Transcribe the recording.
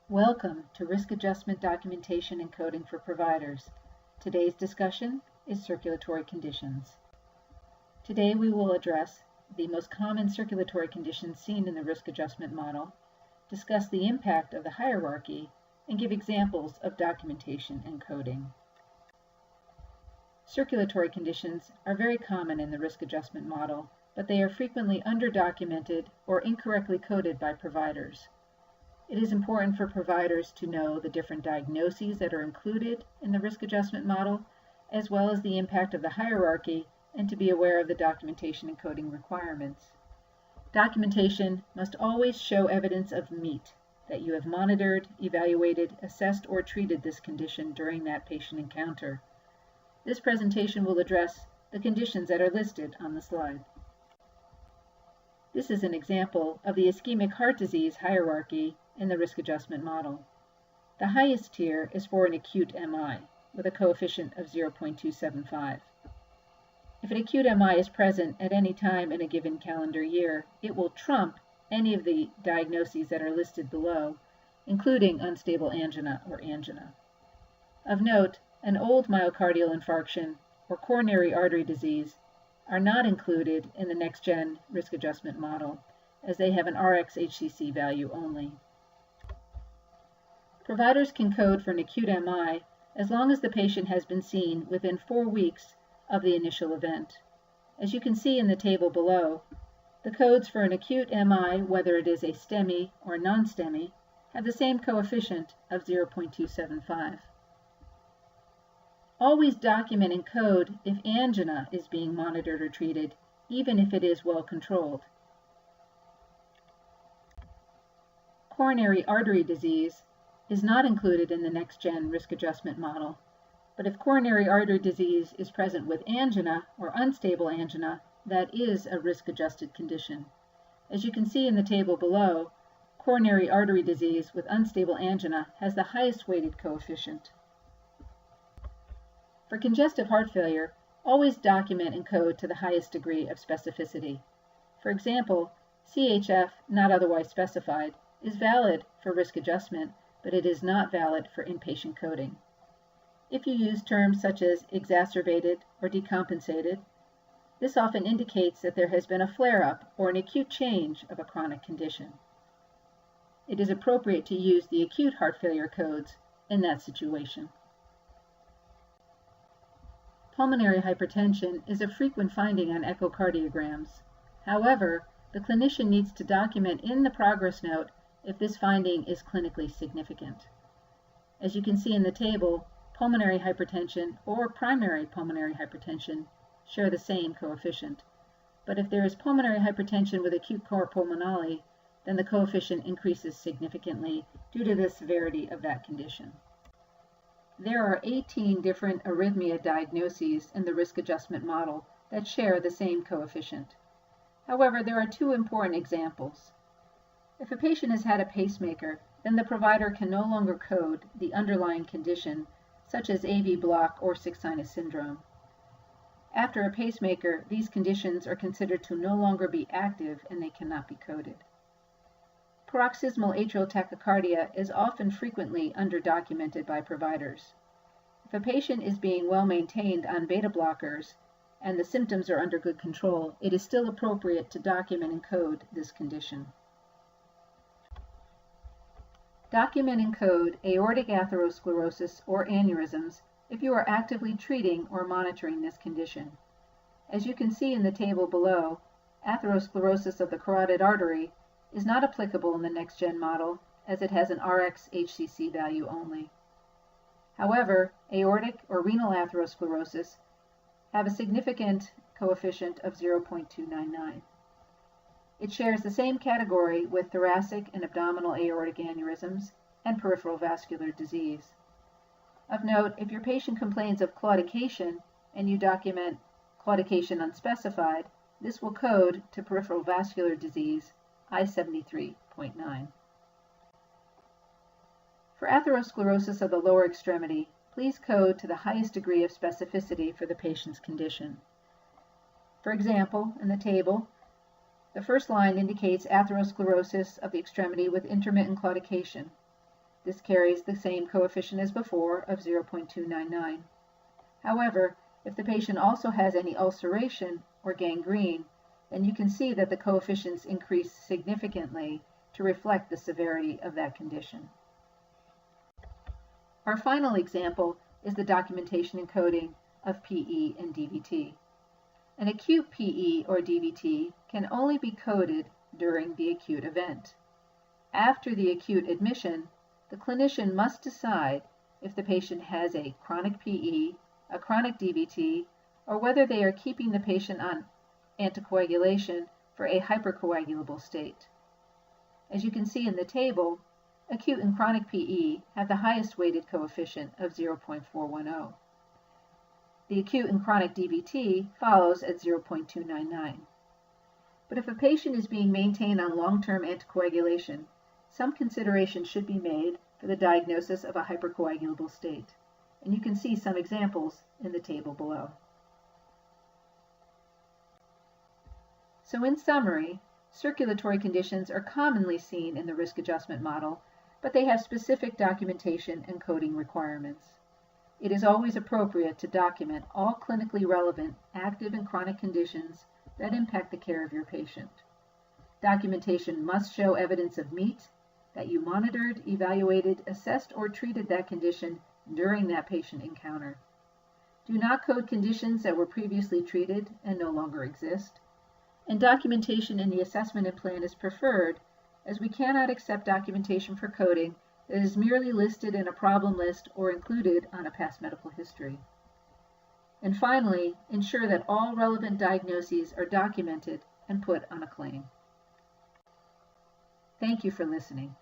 Welcome to Risk Adjustment Documentation and Coding for Providers. Today's discussion is circulatory conditions. Today we will address the most common circulatory conditions seen in the risk adjustment model, discuss the impact of the hierarchy, and give examples of documentation and coding. Circulatory conditions are very common in the risk adjustment model, but they are frequently underdocumented or incorrectly coded by providers. It is important for providers to know the different diagnoses that are included in the risk adjustment model, as well as the impact of the hierarchy, and to be aware of the documentation and coding requirements. Documentation must always show evidence of meat, that you have monitored, evaluated, assessed, or treated this condition during that patient encounter. This presentation will address the conditions that are listed on the slide. This is an example of the ischemic heart disease hierarchy in the risk adjustment model. The highest tier is for an acute MI with a coefficient of 0.275. If an acute MI is present at any time in a given calendar year, it will trump any of the diagnoses that are listed below, including unstable angina or angina. Of note, an old myocardial infarction or coronary artery disease are not included in the next-gen risk adjustment model, as they have an RxHCC value only. Providers can code for an acute MI as long as the patient has been seen within 4 weeks of the initial event. As you can see in the table below, the codes for an acute MI, whether it is a STEMI or non-STEMI, have the same coefficient of 0.275. Always document and code if angina is being monitored or treated, even if it is well controlled. Coronary artery disease is not included in the next-gen risk adjustment model, but if coronary artery disease is present with angina or unstable angina, that is a risk-adjusted condition. As you can see in the table below, coronary artery disease with unstable angina has the highest weighted coefficient. For congestive heart failure, always document and code to the highest degree of specificity. For example, CHF, not otherwise specified, is valid for risk adjustment, but it is not valid for inpatient coding. If you use terms such as exacerbated or decompensated, this often indicates that there has been a flare-up or an acute change of a chronic condition. It is appropriate to use the acute heart failure codes in that situation. Pulmonary hypertension is a frequent finding on echocardiograms. However, the clinician needs to document in the progress note if this finding is clinically significant. As you can see in the table, pulmonary hypertension or primary pulmonary hypertension share the same coefficient. But if there is pulmonary hypertension with acute cor pulmonale, then the coefficient increases significantly due to the severity of that condition. There are 18 different arrhythmia diagnoses in the risk adjustment model that share the same coefficient. However, there are 2 important examples. If a patient has had a pacemaker, then the provider can no longer code the underlying condition, such as AV block or sick sinus syndrome. After a pacemaker, these conditions are considered to no longer be active and they cannot be coded. Paroxysmal atrial tachycardia is often frequently underdocumented by providers. If a patient is being well maintained on beta blockers and the symptoms are under good control, it is still appropriate to document and code this condition. Document and code aortic atherosclerosis or aneurysms if you are actively treating or monitoring this condition. As you can see in the table below, atherosclerosis of the carotid artery is not applicable in the next-gen model as it has an RxHCC value only. However, aortic or renal atherosclerosis have a significant coefficient of 0.299. It shares the same category with thoracic and abdominal aortic aneurysms and peripheral vascular disease. Of note, if your patient complains of claudication and you document claudication unspecified, this will code to peripheral vascular disease I-73.9. For atherosclerosis of the lower extremity, please code to the highest degree of specificity for the patient's condition. For example, in the table, the first line indicates atherosclerosis of the extremity with intermittent claudication. This carries the same coefficient as before of 0.299. However, if the patient also has any ulceration or gangrene, then you can see that the coefficients increase significantly to reflect the severity of that condition. Our final example is the documentation and coding of PE and DVT. An acute PE or DVT can only be coded during the acute event. After the acute admission, the clinician must decide if the patient has a chronic PE, a chronic DVT, or whether they are keeping the patient on anticoagulation for a hypercoagulable state. As you can see in the table, acute and chronic PE have the highest weighted coefficient of 0.410. The acute and chronic DVT follows at 0.299. But if a patient is being maintained on long-term anticoagulation, some consideration should be made for the diagnosis of a hypercoagulable state, and you can see some examples in the table below. So in summary, circulatory conditions are commonly seen in the risk adjustment model, but they have specific documentation and coding requirements. It is always appropriate to document all clinically relevant active and chronic conditions that impact the care of your patient. Documentation must show evidence of MEAT, that you monitored, evaluated, assessed, or treated that condition during that patient encounter. Do not code conditions that were previously treated and no longer exist. And documentation in the assessment and plan is preferred, as we cannot accept documentation for coding that is merely listed in a problem list or included on a past medical history. And finally, ensure that all relevant diagnoses are documented and put on a claim. Thank you for listening.